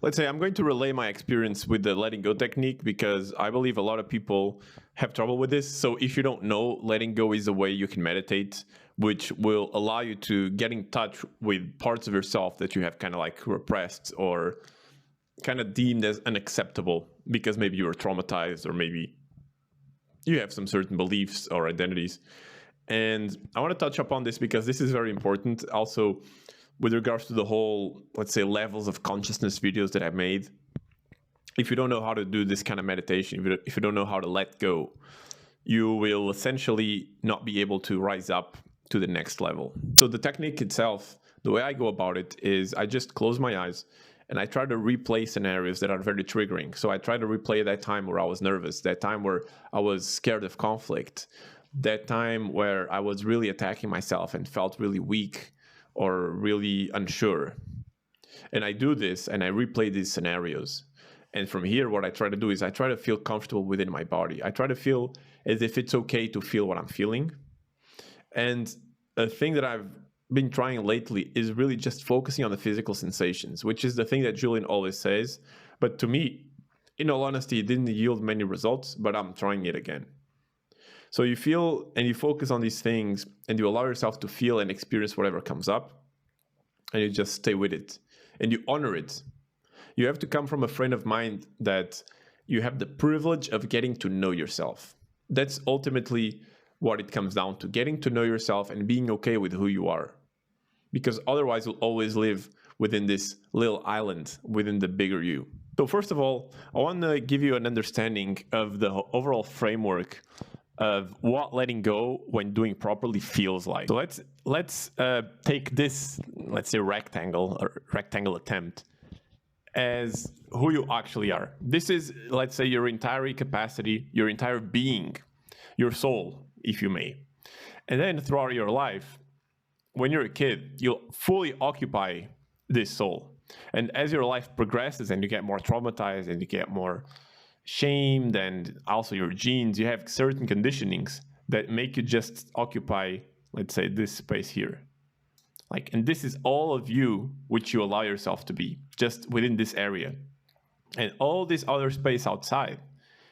Let's say I'm going to relay my experience with the letting go technique because I believe a lot of people have trouble with this. So if you don't know, letting go is a way you can meditate, which will allow you to get in touch with parts of yourself that you have kind of like repressed or kind of deemed as unacceptable because maybe you were traumatized or maybe you have some certain beliefs or identities. And I want to touch upon this because this is very important. Also, with regards to the whole, let's say, levels of consciousness videos that I've made, if you don't know how to do this kind of meditation, if you don't know how to let go, you will essentially not be able to rise up to the next level. So the technique itself, the way I go about it is I just close my eyes and I try to replay scenarios that are very triggering. So I try to replay that time where I was nervous, that time where I was scared of conflict, that time where I was really attacking myself and felt really weak or really unsure. And I do this and I replay these scenarios. And from here, what I try to do is I try to feel comfortable within my body. I try to feel as if it's okay to feel what I'm feeling. And a thing that I've been trying lately is really just focusing on the physical sensations, which is the thing that Julien always says. But to me, in all honesty, it didn't yield many results, but I'm trying it again. So you feel and you focus on these things and you allow yourself to feel and experience whatever comes up and you just stay with it and you honor it. You have to come from a frame of mind that you have the privilege of getting to know yourself. That's ultimately what it comes down to, getting to know yourself and being okay with who you are. Because otherwise you'll always live within this little island, within the bigger you. So first of all, I want to give you an understanding of the overall framework of what letting go when doing properly feels like. So let's take this, let's say rectangle attempt as who you actually are. This is, let's say, your entire capacity, your entire being, your soul, if you may. And then throughout your life, when you're a kid, you'll fully occupy this soul. And as your life progresses and you get more traumatized and you get more shamed, and also your genes, you have certain conditionings that make you just occupy, let's say, this space here. And this is all of you which you allow yourself to be, just within this area. And all this other space outside,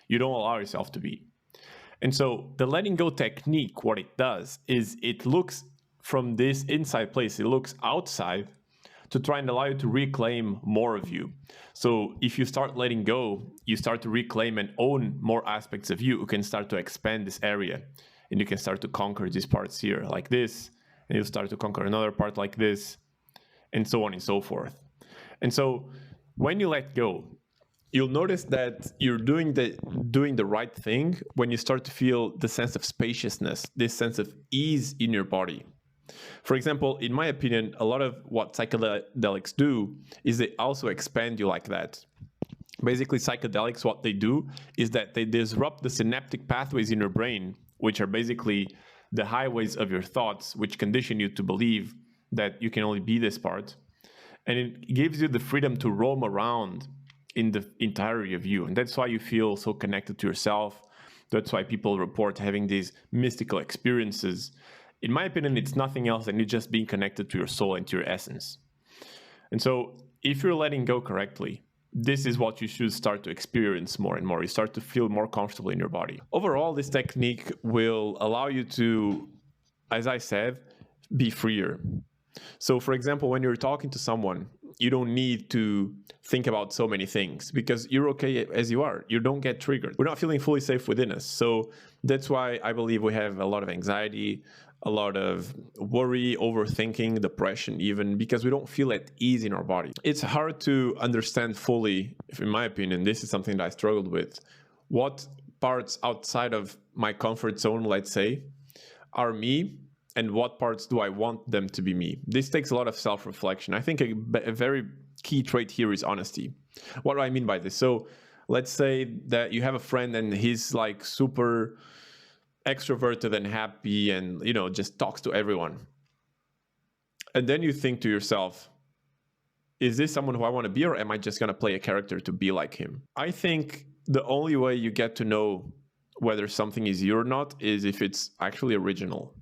you don't allow yourself to be. And so the letting go technique, what it does is it looks from this inside place, it looks outside to try and allow you to reclaim more of you. So if you start letting go, you start to reclaim and own more aspects of you. You can start to expand this area and you can start to conquer these parts here like this, and you'll start to conquer another part like this, and so on and so forth. And so when you let go, you'll notice that you're doing the right thing when you start to feel the sense of spaciousness, this sense of ease in your body. For example, in my opinion, a lot of what psychedelics do is they also expand you like that. Basically, psychedelics, what they do is that they disrupt the synaptic pathways in your brain, which are basically the highways of your thoughts, which condition you to believe that you can only be this part. And it gives you the freedom to roam around in the entirety of you. And that's why you feel so connected to yourself. That's why people report having these mystical experiences. In my opinion, it's nothing else than you just being connected to your soul and to your essence. And so if you're letting go correctly, this is what you should start to experience more and more. You start to feel more comfortable in your body. Overall, this technique will allow you to, as I said, be freer. So for example, when you're talking to someone, you don't need to think about so many things because you're okay as you are. You don't get triggered. We're not feeling fully safe within us. So that's why I believe we have a lot of anxiety, a lot of worry, overthinking, depression even, because we don't feel at ease in our body. It's hard to understand fully, in my opinion, this is something that I struggled with, what parts outside of my comfort zone, let's say, are me, and what parts do I want them to be me. This takes a lot of self-reflection. I think a very key trait here is honesty. What do I mean by this? So let's say that you have a friend and he's like super extroverted and happy and, just talks to everyone. And then you think to yourself, is this someone who I want to be, or am I just going to play a character to be like him? I think the only way you get to know whether something is you or not is if it's actually original.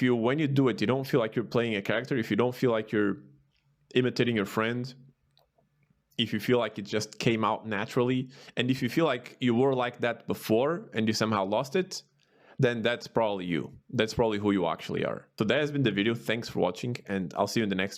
When you do it, you don't feel like you're playing a character, if you don't feel like you're imitating your friend, if you feel like it just came out naturally, and if you feel like you were like that before and you somehow lost it, then that's probably you. That's probably who you actually are. So that has been the video. Thanks for watching, and I'll see you in the next